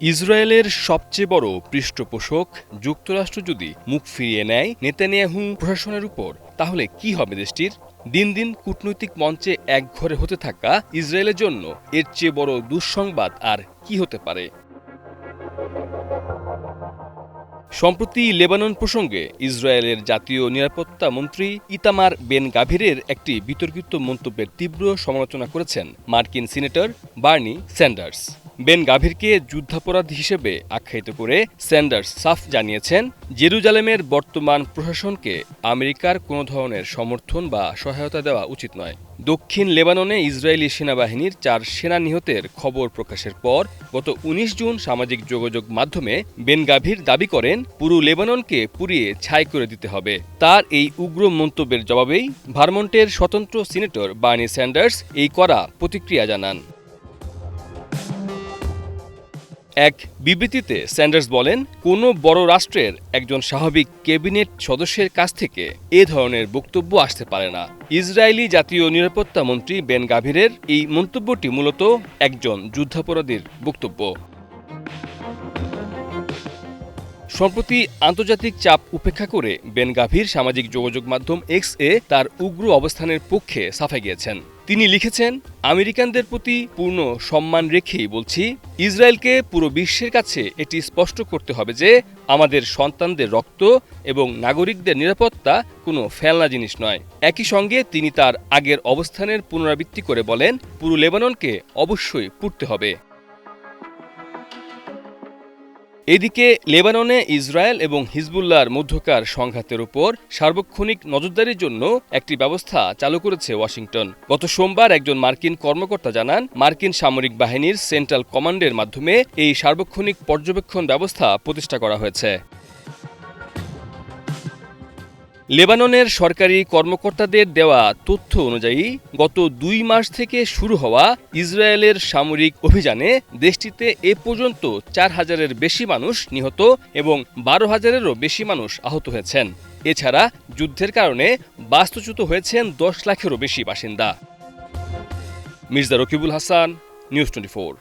ইসরায়েলের সবচেয়ে বড় পৃষ্ঠপোষক যুক্তরাষ্ট্র যদি মুখ ফিরিয়ে নেয় নেতানিয়াহু প্রশাসনের উপর, তাহলে কি হবে দেশটির? দিন দিন কূটনৈতিক মঞ্চে একঘরে হতে থাকা ইসরায়েলের জন্য এর চেয়ে বড় দুঃসংবাদ আর কি হতে পারে? সম্প্রতি লেবানন প্রসঙ্গে ইসরায়েলের জাতীয় নিরাপত্তা মন্ত্রী ইতামার বেন গাভিরের একটি বিতর্কিত মন্তব্যের তীব্র সমালোচনা করেছেন মার্কিন সিনেটর বার্নি স্যান্ডার্স। বেন গাভিরকে যুদ্ধাপরাধী হিসেবে আখ্যায়িত করে স্যান্ডার্স সাফ জানিয়েছেন, জেরুজালেমের বর্তমান প্রশাসনকে আমেরিকার কোনো ধরনের সমর্থন বা সহায়তা দেওয়া উচিত নয়। দক্ষিণ লেবাননে ইসরায়েলি সেনাবাহিনীর 4 সেনা নিহতের খবর প্রকাশের পর গত ১৯ জুন সামাজিক যোগাযোগ মাধ্যমে বেন গাভির দাবি করেন, পুরো লেবাননকে পুড়িয়ে ছাই করে দিতে হবে। তার এই উগ্র মন্তব্যের জবাবেই ভারমন্টের স্বতন্ত্র সিনেটর বার্নি স্যান্ডার্স এই কড়া প্রতিক্রিয়া জানান। এক বিবৃতিতে স্যান্ডার্স বলেন, কোনো বড় রাষ্ট্রের একজন স্বাভাবিক ক্যাবিনেট সদস্যের কাছ থেকে এ ধরনের বক্তব্য আসতে পারে না। ইসরায়েলি জাতীয় নিরাপত্তা মন্ত্রী বেন গাভিরের এই মন্তব্যটি মূলত একজন যুদ্ধাপরাধীর বক্তব্য। সম্প্রতি আন্তর্জাতিক চাপ উপেক্ষা করে বেন গাভির সামাজিক যোগাযোগ মাধ্যম এক্স এ তার উগ্র অবস্থানের পক্ষে সাফাই গিয়েছেন। তিনি লিখেছেন, আমেরিকানদের প্রতি পূর্ণ সম্মান রেখেই বলছি, ইসরায়েলকে পুরো বিশ্বের কাছে এটি স্পষ্ট করতে হবে যে আমাদের সন্তানদের রক্ত এবং নাগরিকদের নিরাপত্তা কোনো ফেলনা জিনিস নয়। একই সঙ্গে তিনি তার আগের অবস্থানের পুনরাবৃত্তি করে বলেন, পুরো লেবাননকে অবশ্যই পুড়তে হবে। এদিকে লেবাননে ইসরায়েল এবং হিজবুল্লাহর মধ্যকার সংঘাতের উপর সার্বক্ষণিক নজরদারির জন্য একটি ব্যবস্থা চালু করেছে ওয়াশিংটন। গত সোমবার একজন মার্কিন কর্মকর্তা জানান, মার্কিন সামরিক বাহিনীর সেন্ট্রাল কমান্ডের মাধ্যমে এই সার্বক্ষণিক পর্যবেক্ষণ ব্যবস্থা প্রতিষ্ঠা করা হয়েছে। লেবাননের সরকারি কর্মকর্তাদের দেওয়া তথ্য অনুযায়ী গত 2 মাস থেকে শুরু হওয়া ইসরায়েলের সামরিক অভিযানে দেশটিতে এ পর্যন্ত 4,000-এর বেশি মানুষ নিহত এবং 12,000-এরও বেশি মানুষ আহত হয়েছেন। এছাড়া যুদ্ধের কারণে বাস্তুচ্যুত হয়েছেন 10 লাখেরও বেশি বাসিন্দা। মির্জা রকিবুল হাসান, নিউজ 24।